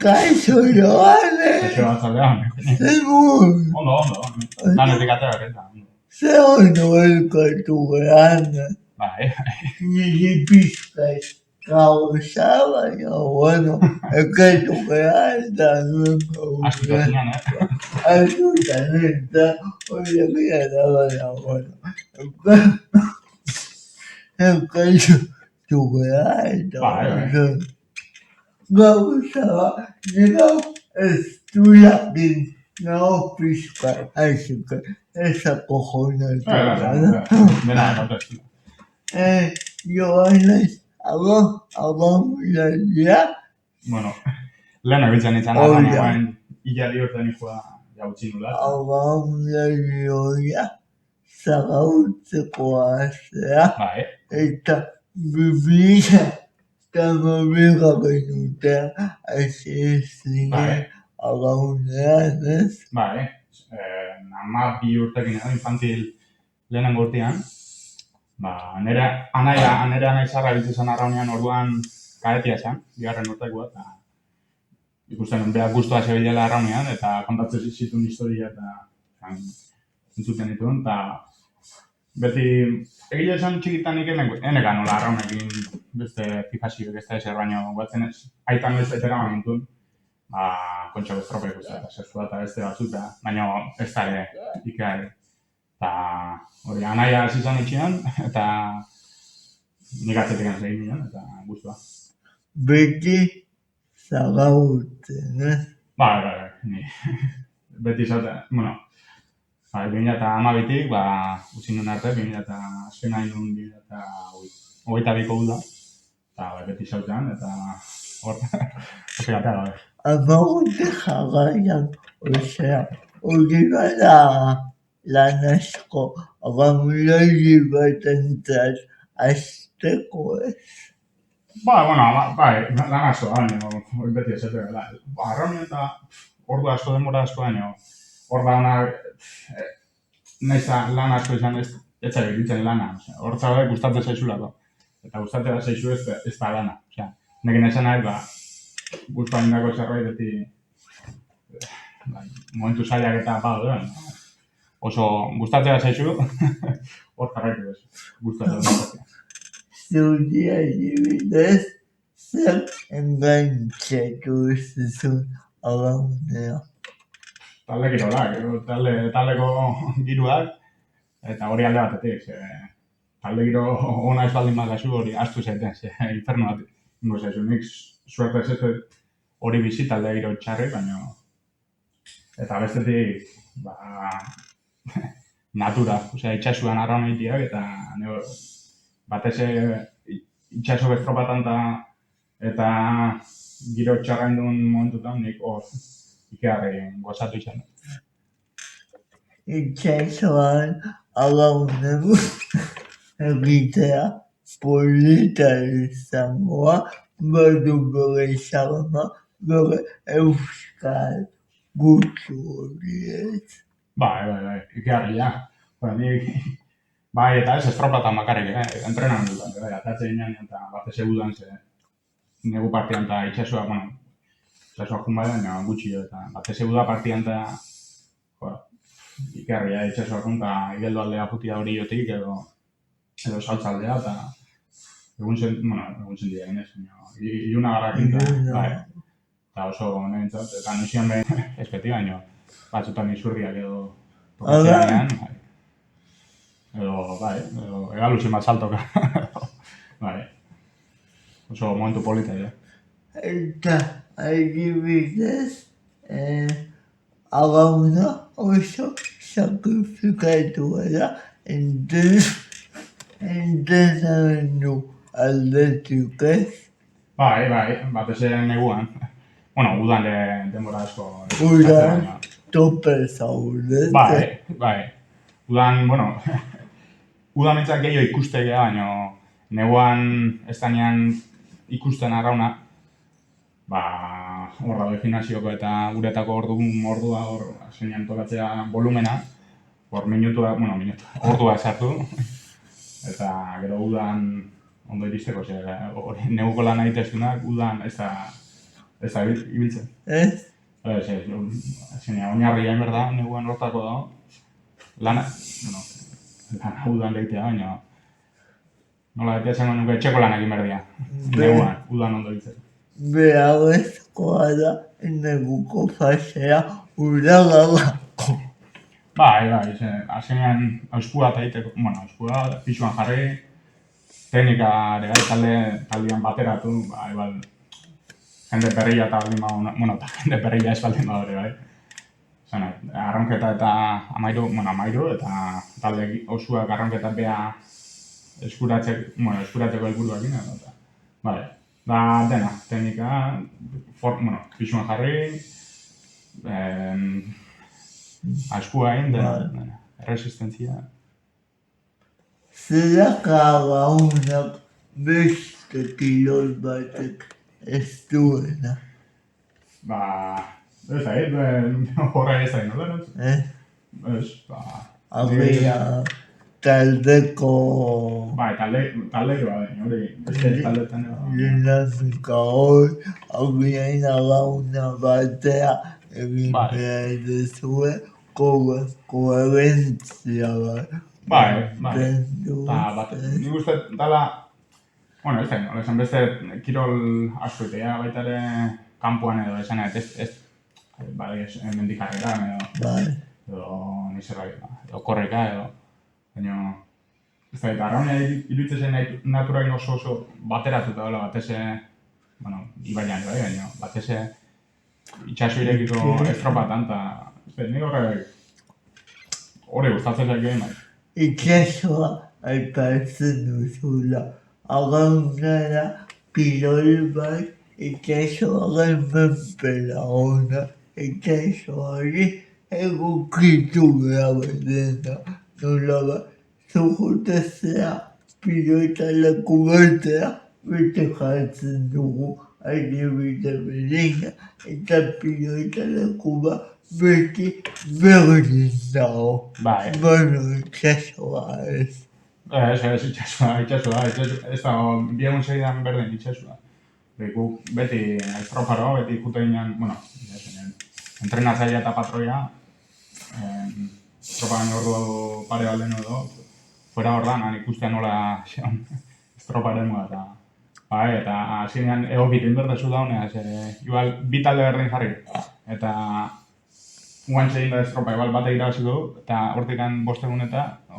Kaixo Joane! Kaixo batzaldean. Zemun! Ondo. Lanetik atera eta. Ze ondo elkartu gehan. Bai. Niri pizkait gauza, baina, bueno, elkartu gehan eta nuen gauza. Astuta zinan, Astuta eta horiek gara, baina, bueno. Elkartu gehan eta, gauza bat, nire ez du jakin nago pizkat, aixika, ez acojonatu. Dena gautaztu. Joanes, abamularia. Bueno, lehen ebitzen izan da, baina hilari urtean ikua jautzi nula. Abamularia, zagautzeko azea. Bai. Eta biblia, eta mobilga genutea, azizinen abaunean, ez? Bai, 12 urtekin edo infantil lehenengo urtean. Nire anai zarra bizi zen arraunean orduan kadetia zen, bigarren urtekoa, eta ikusten behar guztua zebilela arraunean, eta kontatzen zituen historia eta entzuten dituen, eta beti egile esan txikitan enekan nola arraunekin beste fijazioek ez da ezer baino guatzen ez. Aitan ez etera manintun, kontxo beztropek eta sexua eta beste batzuta, baina ez da ere ikea ere. Eta hori, anaia hasi izan etxean, eta nik atzetik egin nion, eta guztua. Beti zagautzen, ez? Bai, beti zauten, bueno, 2012-tik, utzi nuen arte, azken hain nuen 2022ko uda, eta beti zauten, eta hor, oso gatea gabe. Amagote jagaian, osea, hori bada lan asko, abamulari bat entzat, azteko, ez? Bai, lan asko, hori beti ez dela. Arraunien eta ordu asko, denbora asko baino, hor da hona, nahiz lan asko izan ez zari ditzen lana. Hor zabe gustatzen zaizulako. Eta gustatzen zaizu ez da lana. Nekin esan nahi, guztua indako zerbait beti momentu zailak eta oso gustatzen zaizu, hor jarraitu ez. Gustatzen. Zuria adibidez, zer engantzatu zizun abaunea. Talde kirolak, taldeko giruak, eta hori alde batetik. Talde giro ona ez baldin badazu hori astu zaiten, inferno bat ingo zaizu. Nik suertez ez hori bizi talde giro txarri, baina eta bestetik natura, itxasuan arraun egiteak, eta batez itxaso beztropatan eta giro txarrain duen momentutan nik hor ikearri gozatu izan. Itxasoan abaunebu egitea polita izangoa, badu bere izagama, bere euskal gutxu hori ez. Bai, ikearri, ja. Bai, eta ez estropatan bakarrik, entrenan dutan, atatzen ginen eta batez egudan negu partian eta itxasua, itxasua jun baina gutxi eta batez eguda partian eta ikerria itxasua jun eta igeldo aldea jutia hori jotik edo saltza aldea eta egun zen dira ginez, iluna garrakin eta oso nebentzat, eta nusian behin ezpeti baino batzutan izurriak edo tokatzean, edo egalusin bat saltoka. Oso momentu polita, ja. Eta adibidez, abauna oso sakrifikatu da entrenamendu aldetik ez. Bai, batez neguan. Udan denbora asko. Udan tope zaudez. Bai. Udan mintzak gehiago ikustegea, baina neguan ez danean ikusten arrauna, horra definazioko eta guretako ordua hor zenean tokatzea volumena, hor ordua esartu, eta gero udan ondo iristeko, neguko lan egitezunak, udan ez da Ez da, ibiltzen. Ez? Ez, oinarria berda, neguan hortako da. Lana udan lehitea, baina nola bete esango nuke etxeko lan egin berdia. Neguan, udan ondo ibiltzen. Beharrezkoa da neguko fasea uragalako. Bai, azkenean auskua eta egiteko, auskua pisuan jarri, teknika ere, taldean bateratu, igual, jende berria eta baldin bada, jende berria ez baldin bada ere, bai. Zena, arronketa eta amairu, eta talde osuak arronketa bea eskuratzeko helburuakin, eta, bai, da dena, teknika, pisuan jarri, askua egin, dena, resistentzia. Zeraka gaunak beste kirol batek ez duena. Ez da, horra ez da, nola? Ez, Agia taldeko bai, taldeko hori, beste taldetan. dinamika hori, agia gauna batea egin behar duzue, koherentzia bat. Bai, nik uste dala, ez da, esan beste kirol asko itea, baita ere kanpoan edo esan ez mendikarrera, edo nizerra, edo korreka, baina, ez da, eta arraunea iruditzen naturalin oso bateratuta dela, bateze, ibaian, baina, bateze itxaso irekiko estropatan, eta, nik horre gustatzen zaik egin, bai. Itxasoa aipatzen duzula, agaunara kirol bat, itxasoaren menpera ona, itxasoari egokitu gabe dena, nola bat, zugutazea pilota leku batea, bete jartzen dugu, adibide berina, eta pilota leku bat beti berdin dago. Bai. Itxasoa ez. Ez, itxasua, ez da, biegun segidan berdin itxasua. Beti estroparo, beti jute ginen, entrenatzailea eta patroia, estropagan ordu pare balden edo, fuera hor da, ikustean nola estroparen moda, eta azkenean egokitin berdezu daunea, igual bi talde berdin jarri, eta guantxe egin da estropa, igual bate irabaziko du, eta hortikan bostegun eta, o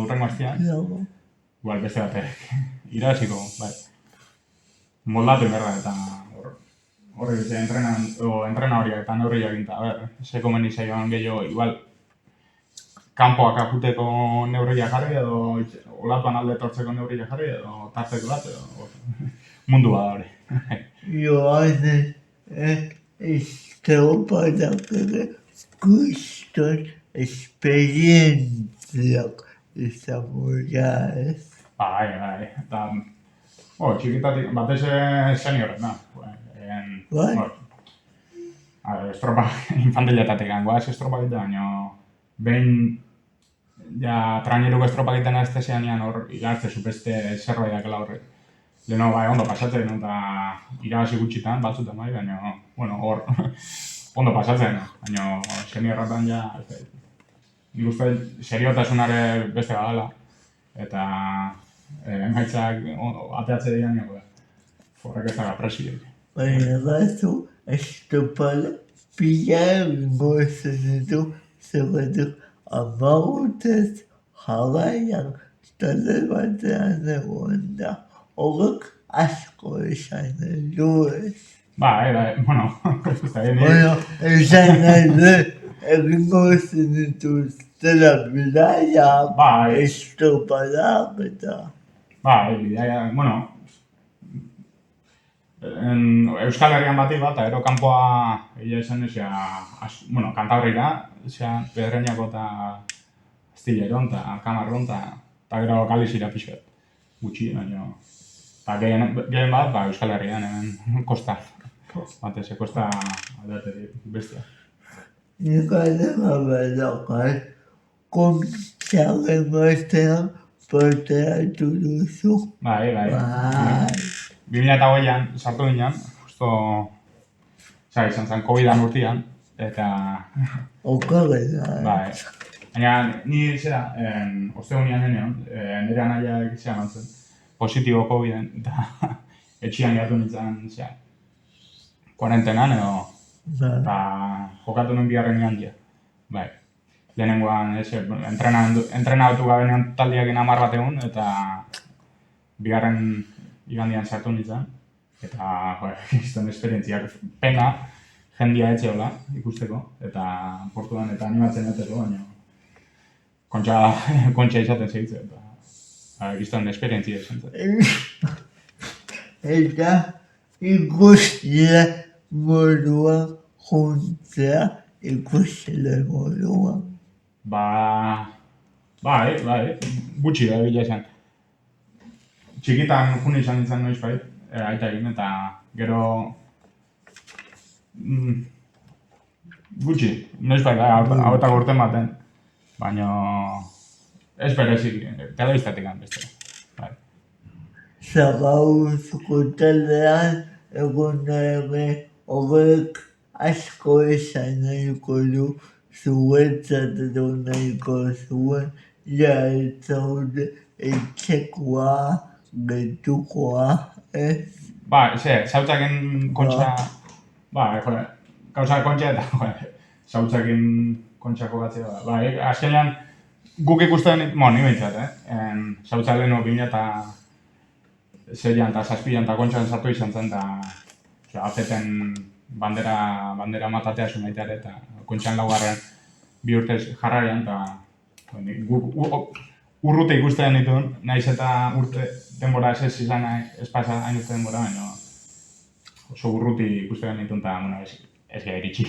urrengo aztian, igual beste batek irabaziko, bai. Moldatu inberda, eta horri entrena horiak eta neurri jaginta, ze komeni zaioan gehiago, igual, kanpoak ajuteko neurriak jarri, edo olatuan alde tortzeko neurriak jarri, edo tartzeko bat, edo mundu bada hori. Joanen, estropadak ere, guston esperientziak izango da ez. Bai, eta txikitatik, batez seniorren da. Bai? Estropa infantiletatik gangoaz estropa egitea, baina behin traineruko estropa egiten ez tezean hor igartze zupeste zerbait dakela horrek. Leheno ondo pasatzen, eta irabazi gutxitan, batzutan bai, baina hor ondo pasatzen, baina seniorretan nik uste seriotasunare beste badala, eta emaitzak ateatze dian horrek ez daga presioik. Baina gazu, estropala pila egingo ezenetu, zerretuk amagutez jarraian talde batean egon da. Horrek asko esan du ez. Bai, esan nahi egingo ezenetu zela bidaiak, estropadak eta... Bai, bidaiak, Euskal Herrian bati bat, eta ero kanpoa egia esan Kantabrira, Pedreñako eta Astilleron eta Kamarron, eta gero Galizira pixkat, gutxi, baina... Eta gehen bat, Euskal Herrian, hemen kosta, batez, kosta aldatetik bestia. Nik adega bedakat, kontxaren batean parteatu duzu. Bai. 2008an sartu ginen, justo izan zen COVID-an urtean, eta Okarrela. bai. Baina ni ostegunean denean, nire anaia egizia mantzen, positibo COVID-en, eta etxian gertu nintzen, kuarentenan edo, eta jokatu nuen bigarren igandia. Bai. Lehenengoan, entrenatu gabe neon taldiakin 10 bat egun, eta bigarren igandian sartu nintzen. Eta, izan esperientziak pena, jendia etxeola ikusteko, eta portuan eta animatzen eteko, baina kontxa izaten segitzen, eta izan esperientzia izan zen. Eta ikusile moduan juntzea, ikusile moduan. Bai, gutxi da bila esan. Txikitan juni izan nintzen noiz bait, aita egin, eta gero gutxi, noiz bait, hauetak urten baten, baina ez berezik, telebiztatik beste. Bai. Zagauzko taldean egon ere horrek asko esan nahiko du zuretzat edo nahiko zuen ez zaude etxekoa, gertukoa, ez? Ba, zautzakin kontxa, gauza kontxa eta zautzakin kontxa jokatzea. Ba, azkenean guk ikusten, ni behintzat, zautza leheno 2006an eta 2007an eta kontxan sartu izan zen, eta azeten bandera matatea zuen aitare, eta kontxan laugarren 2 urtez jarraian, eta urrute ikusten dituen, nahiz eta urte denbora ez izan ez pasa hainbeste denbora, baina oso urruti ikusten dituen, eta ez gara iritsi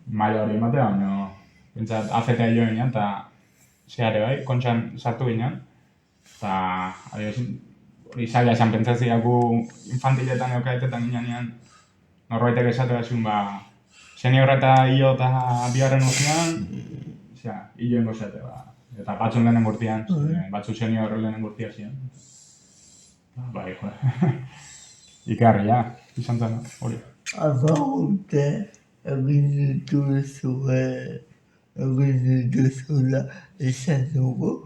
maila hori ematea, baina bintzat azetea jo ginen, eta zehare bai, kontxan sartu ginen, eta hori zaila esan pentsatzea gu infantiletan eukaetetan ginean norbaitek esate bazun, seniorra eta hilo eta bigarren urtean, hilo ingo zate, eta batzun lehenen urtean, batzu senior lehenen urtean ziren. Bai, ikarri, izan zen, hori. Urte egin dituzula esan dugu,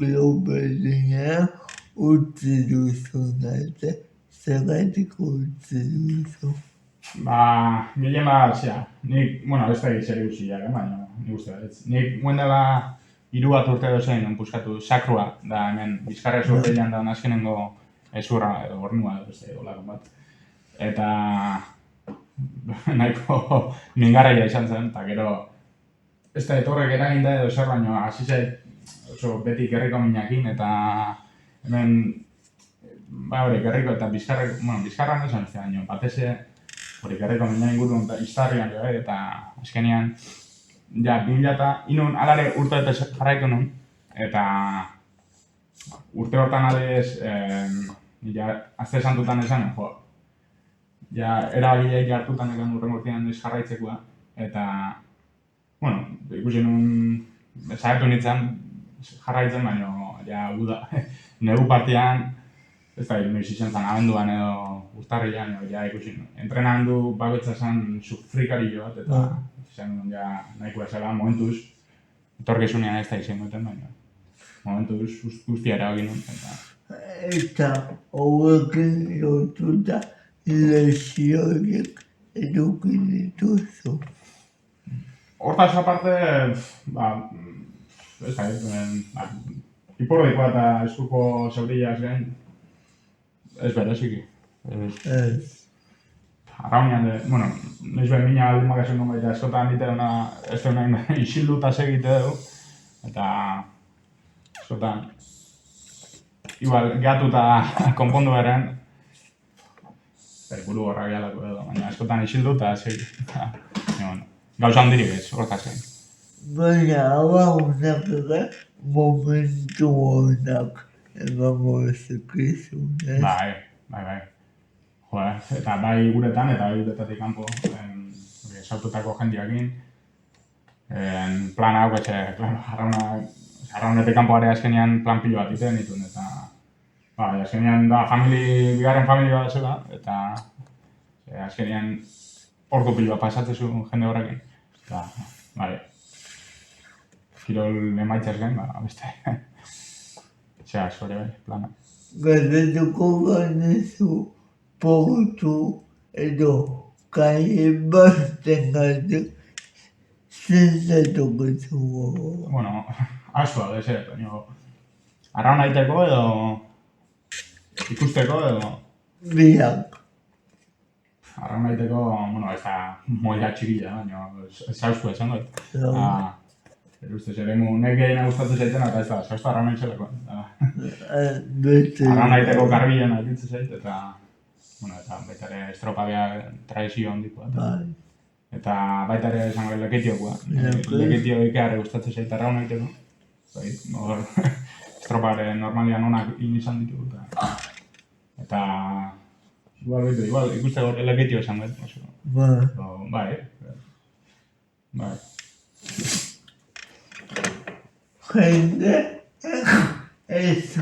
globalinean utzi duzuna, eta zergatik utzi duzu? Gehien nik, ez da zer guziak, baina nik uste da. Nik guen dela 3 bat urte dozein puskatu sakrua, da hemen bizkarra zurreian da azkenengo ezurra edo gornua edo beste olakon bat. Eta nahiko mingarraia izan zen, eta gero ez da etorrek eraginda edo zer, baina hasi zait oso beti gerriko minakin, eta hemen hori gerriko eta bizkarra nesan ez da, baina bateze hori gerriko mina ingurun eta iztarrian jo, eta azkenean 2000 alare urte eta jarraitu nun, eta urte hortan adez azte santutan esan, eragileak jartutan ekan urren urtean ez jarraitzekoa, eta, ikusi nun, zaitu nintzen jarraitzen, baina, negu partian, ez da, noiz izan zen abenduan edo urtarrilan, ikusi nun. Entrenandu bakoitza zen sufrikari jo bat, eta izan nun nahikoa zela, momentuz, etorkizunean ez da izan duten, baina, momentuz guztia erabagin nun. Eta horrekin lotuta lesioiek eduki dituzu. Hortaz aparte, ez da, ipordikoa eta eskuko zaurillaz gain, ez bereziki. Arraunean, noiz behar mina aldin magazen gomba eta eskotan dite duna, ez da nahi isilduta segite dugu, eta eskotan, igual, gehatuta konpondu beren, buru horra gehalako edo, baina eskotan isilduta segite, gauza handirik ez, hortaz gain. Baina, honak ere, momentu honak emango ezekizun, ez? Bai. Eta bai guretan eta bai guretatik kanpo saltutako jendiakin. Plan hau, arraunetik kanpoare azkenean plan pilo bat iten dituen, eta azkenean da bigarren familia bat zela, eta azkenean ordu pilo bat pasatzezu jende horrekin. Eta, bai, kirol emaitzaz gain, beste, zera, zore bai, plana. Galdatuko baduzu portu edo kai batengatik zentzatuko zugu. Bueno, asko da, zer, baina, arraun aiteko edo ikusteko edo Biak. arraun aiteko, bueno, ez da moila txikila, baina zauzko esan dut. Uste zeremu nek gehiena gustatzen zaitena eta ez da, zauzko arraun aitzelako. Beste. Arraun aiteko garbien aititzen zait eta, bueno, eta baita ere estropabea tradizio handikoa. Bai. Eta baita ere esango leketiokoa. Leketio ikearre gustatzen zait arraun aiteko. Bai, hor, estropare normalian onak izan ditugu. Eta, igual, ikusteko leketio esan dut. Bai. Bai. Jende ez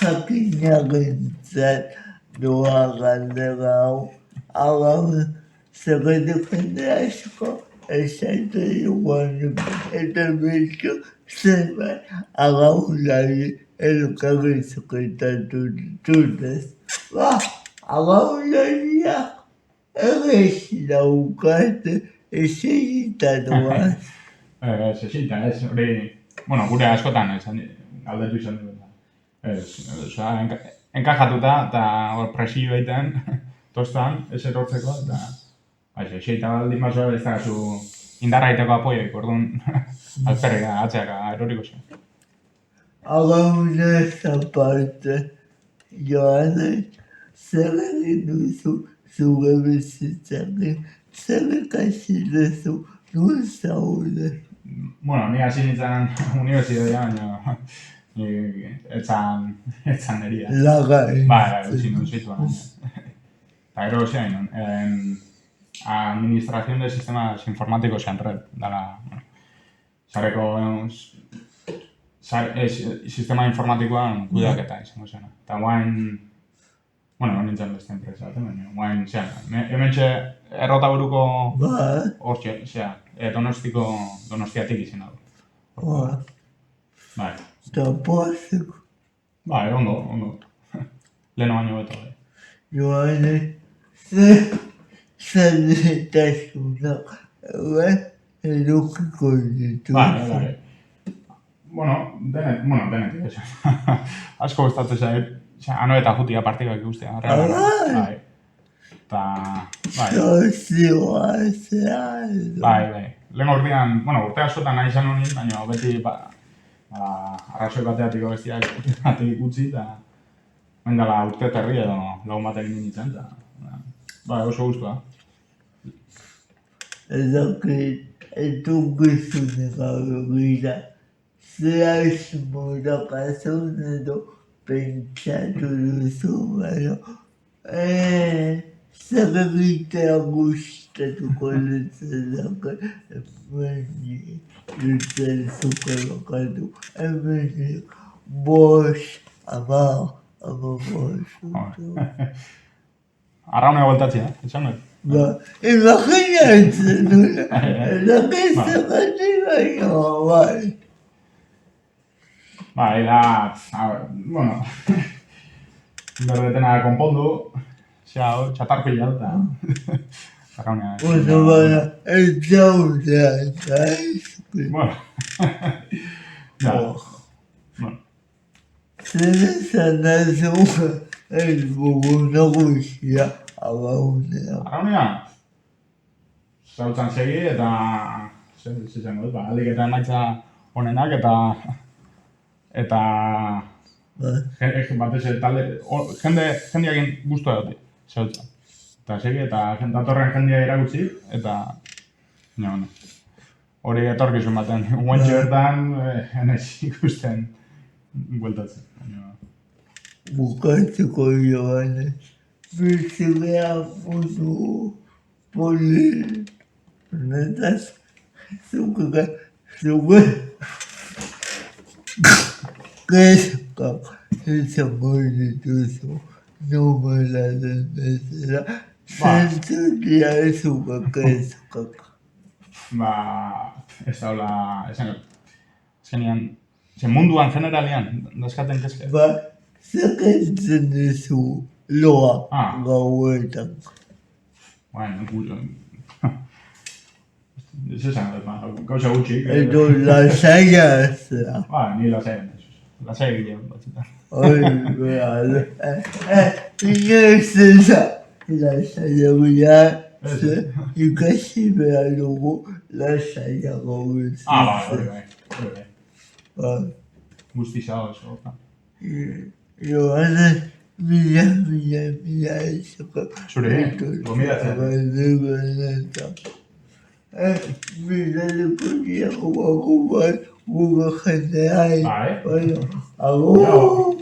jakinarentzat doa galdera hau. Hau, zerretik jende asko esate iguanik eta beste zerbait agaulari elkarrizketatu ditutez. Agaulariak errez daukate esegitatua. Ez, hori, bueno, gure askotan, galdetu izan dut. Enkajatuta eta hor presio egiten, tostan, ez erortzeko, eta eseita baldin bazoa ez da zu indarra egiteko apoioik, orduan, alperrika, atzeaka, eroriko zen. Agaunez aparte, Joanes, zer egin duzu zure bizitzakin, zer ikasi duzu, nun zaude? Bueno, ni hasi nintzen unibertsitatea, baina etzan neria. Lagai. Bai, utzi nun zituan. Eta gero zein nun, Administración de Sistemas Informáticos en Red, dala, sareko sistema informatikoan kudeaketa izango zena. Eta guain, bueno, nintzen beste enpresa, baina guain, hementxe errotaburuko hortxe, Donostiatik izan dago. Bai. Eta poziko. Bai, ondo. Leheno baino beto, bai. Joanes, zaletasunak, edukiko ditu. Bai. Bueno, denetik esan. Asko gustatzen zait, ano eta jutia partidak ikustea. Bai. Eta, bai. Sozioa zehaz. Bai. Lehen urtean, urte askotan nahi izan honin, baina beti arrazoi bateatiko bestiak urteatik utzi, eta mendala urte terri edo lagun batekin nintzen, eta bai, oso guztua. Ezakit, etukizunik begira, zehaz modakazun edo pentsatu duzu, baina, zer egitea gustatuko dutzezak, hemen dutzen zuke bakatu, hemen bost, ama bost. Arraunea voltatzea, esan dut? Imaginatzen dut, zergatik baino, bai. Bai, da, bueno, berdetena konpondu, txatarpila eta arraunea. Bueno, baina, ez zaudea, eta ez. Bueno, Zer esan dazu helburu nagusia arraunean? Arraunean, zautzen segi eta, zizango dut, aldik eta emaitza honenak eta batez talde, jendeakin guztua dute, zautzen. Eta segi eta datorren jendea iragutzi, eta, hori etorkizun baten, guentxe bertan, enez ikusten bueltatzen. Bukatzeko Joanes, bizigea putu poli, netaz, zuke, kezkak izango dituzu, nomela den bezala, Zentzunea ez ukakezkak. Ba, ez daula, esan munduan generalian, dazkaten kezke. Ba, zakentzen duzu loa gauetan. Bueno, ez esan, gauza gutxik. Edo lasaia zera. Ba, ni lasaia gilean batzutan. Behar. Inoiz eza. Lasaia bila, ikasi behar dugu lasaia gauetan. Bai. Guztiza oso. Joana, mila esako. Zure, gomidatzen. Mila leponia guba guba jendeai. Bai. Agur.